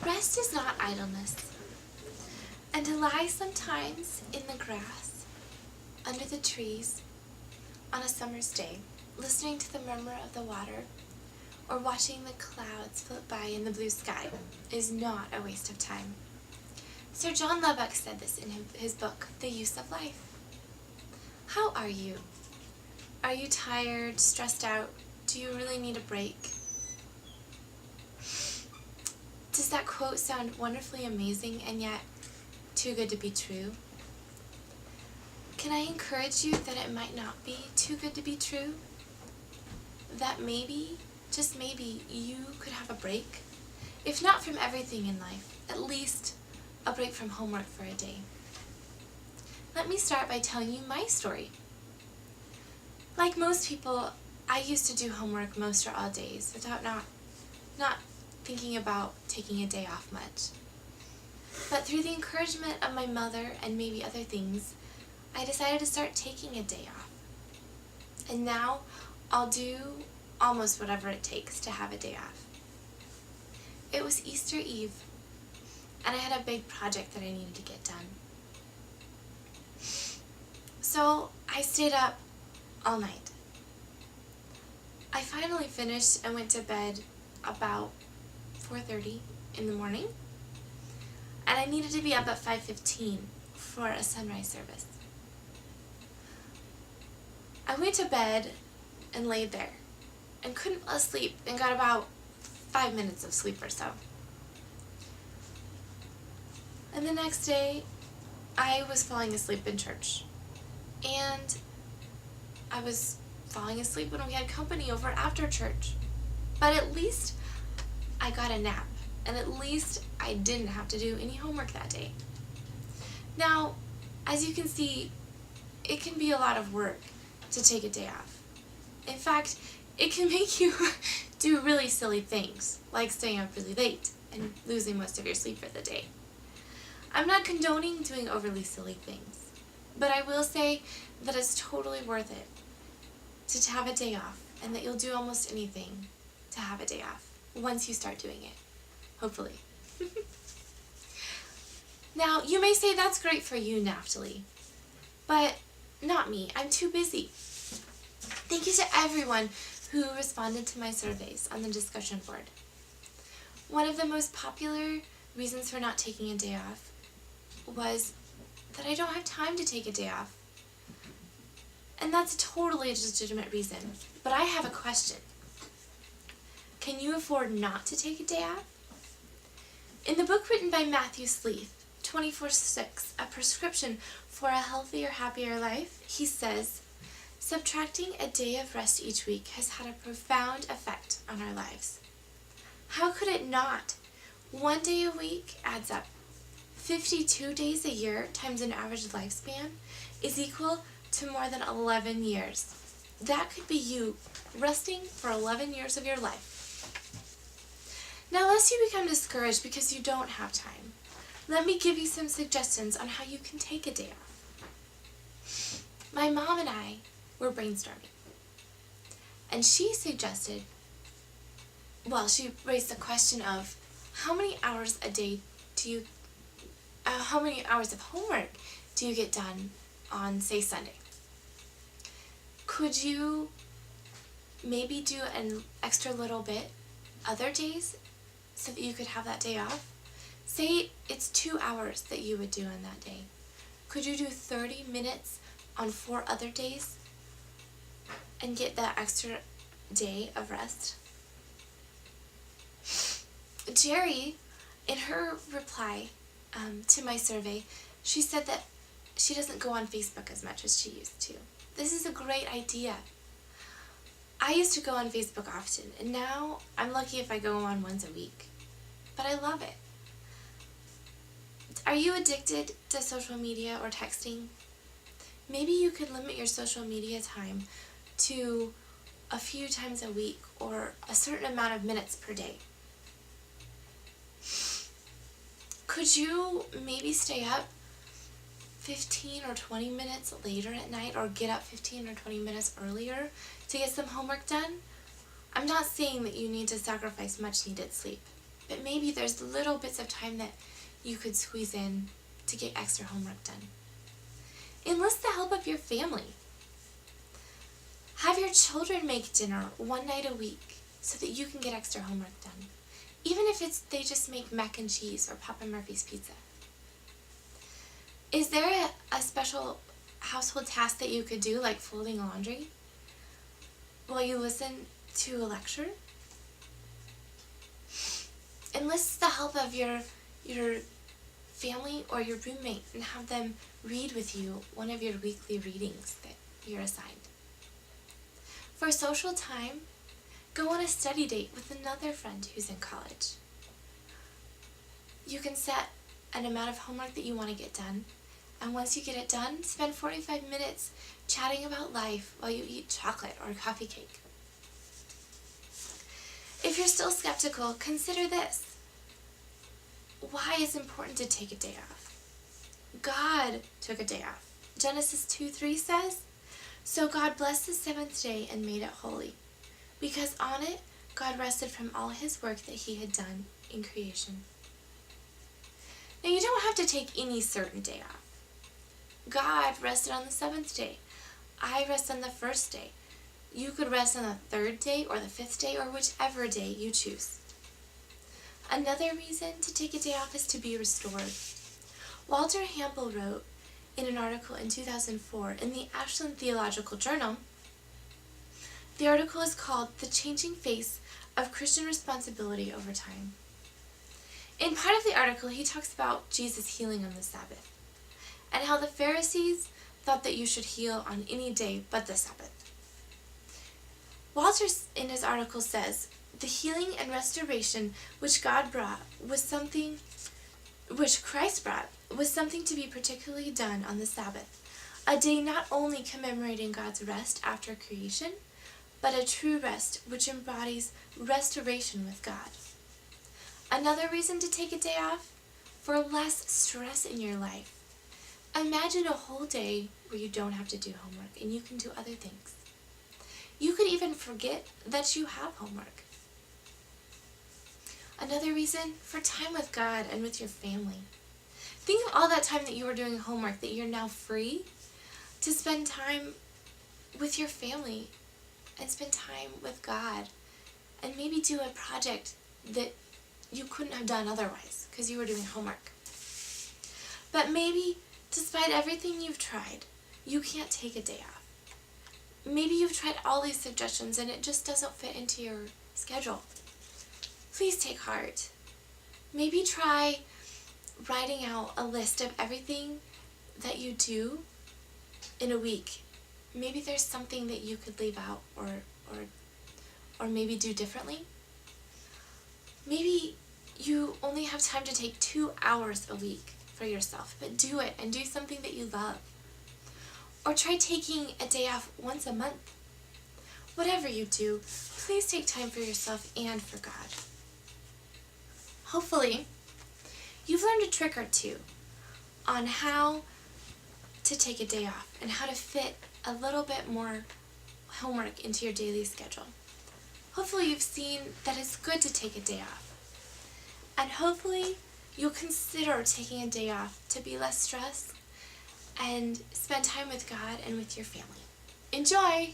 Rest is not idleness, and to lie sometimes in the grass, under the trees, on a summer's day, listening to the murmur of the water, or watching the clouds float by in the blue sky, is not a waste of time. Sir John Lubbock said this in his book, The Use of Life. How are you? Are you tired, stressed out? Do you really need a break? Does that quote sound wonderfully amazing and yet too good to be true? Can I encourage you that it might not be too good to be true? That maybe, just maybe, you could have a break? If not from everything in life, at least a break from homework for a day. Let me start by telling you my story. Like most people, I used to do homework most or all days without not thinking about taking a day off much. But through the encouragement of my mother and maybe other things, I decided to start taking a day off. And now I'll do almost whatever it takes to have a day off. It was Easter Eve, and I had a big project that I needed to get done. So I stayed up all night. I finally finished and went to bed about 4:30 in the morning, and I needed to be up at 5:15 for a sunrise service. I went to bed and laid there and couldn't fall asleep and got about 5 minutes of sleep or so. And the next day, I was falling asleep in church. And I was falling asleep when we had company over after church. But at least I got a nap. And at least I didn't have to do any homework that day. Now, as you can see, it can be a lot of work to take a day off. In fact, it can make you do really silly things, like staying up really late and losing most of your sleep for the day. I'm not condoning doing overly silly things, but I will say that it's totally worth it to have a day off, and that you'll do almost anything to have a day off once you start doing it, hopefully. Now, you may say that's great for you, Naphtali, but not me. I'm too busy. Thank you to everyone who responded to my surveys on the discussion board. One of the most popular reasons for not taking a day off was that I don't have time to take a day off. And that's totally a legitimate reason. But I have a question. Can you afford not to take a day off? In the book written by Matthew Sleeth, 24/6, A Prescription for a Healthier, Happier Life, he says, subtracting a day of rest each week has had a profound effect on our lives. How could it not? 1 day a week adds up. 52 days a year times an average lifespan is equal to more than 11 years. That could be you resting for 11 years of your life. Now, lest you become discouraged because you don't have time, let me give you some suggestions on how you can take a day off. My mom and I were brainstorming, and she suggested, she raised the question of how many hours a day how many hours of homework do you get done on, say, Sunday? Could you maybe do an extra little bit other days so that you could have that day off? Say it's 2 hours that you would do on that day. Could you do 30 minutes on 4 other days and get that extra day of rest? Jerry, in her reply to my survey, she said that she doesn't go on Facebook as much as she used to. This is a great idea. I used to go on Facebook often, and now I'm lucky if I go on once a week. But I love it. Are you addicted to social media or texting? Maybe you could limit your social media time to a few times a week or a certain amount of minutes per day. Could you maybe stay up 15 or 20 minutes later at night, or get up 15 or 20 minutes earlier to get some homework done? I'm not saying that you need to sacrifice much needed sleep, but maybe there's little bits of time that you could squeeze in to get extra homework done. Enlist the help of your family. Have your children make dinner one night a week so that you can get extra homework done, even if they just make mac and cheese or Papa Murphy's pizza. Is there a special household task that you could do, like folding laundry, while you listen to a lecture? Enlist the help of your family or your roommate and have them read with you one of your weekly readings that you're assigned. For social time, go on a study date with another friend who's in college. You can set an amount of homework that you want to get done, and once you get it done, spend 45 minutes chatting about life while you eat chocolate or coffee cake. If you're still skeptical, consider this. Why is it important to take a day off? God took a day off. Genesis 2:3 says, "So God blessed the seventh day and made it holy, because on it God rested from all his work that he had done in creation." Now you don't have to take any certain day off. God rested on the seventh day. I rest on the first day. You could rest on the third day or the fifth day or whichever day you choose. Another reason to take a day off is to be restored. Walter Hampel wrote in an article in 2004 in the Ashland Theological Journal. The article is called "The Changing Face of Christian Responsibility Over Time." In part of the article, he talks about Jesus healing on the Sabbath and how the Pharisees thought that you should heal on any day but the Sabbath. Walter, in his article, says, "The healing and restoration which God brought was something, which Christ brought, was something to be particularly done on the Sabbath, a day not only commemorating God's rest after creation, but a true rest which embodies restoration with God." Another reason to take a day off, for less stress in your life. Imagine a whole day where you don't have to do homework and you can do other things. You could even forget that you have homework. Another reason, for time with God and with your family. Think of all that time that you were doing homework that you're now free to spend time with your family and spend time with God and maybe do a project that you couldn't have done otherwise because you were doing homework. But maybe, despite everything you've tried, you can't take a day off. Maybe you've tried all these suggestions and it just doesn't fit into your schedule. Please take heart. Maybe try writing out a list of everything that you do in a week. Maybe there's something that you could leave out or maybe do differently. Maybe you only have time to take 2 hours a week for yourself, but do it and do something that you love. Or try taking a day off once a month. Whatever you do, please take time for yourself and for God. Hopefully, you've learned a trick or two on how to take a day off and how to fit a little bit more homework into your daily schedule. Hopefully, you've seen that it's good to take a day off. And hopefully, you'll consider taking a day off to be less stressed and spend time with God and with your family. Enjoy!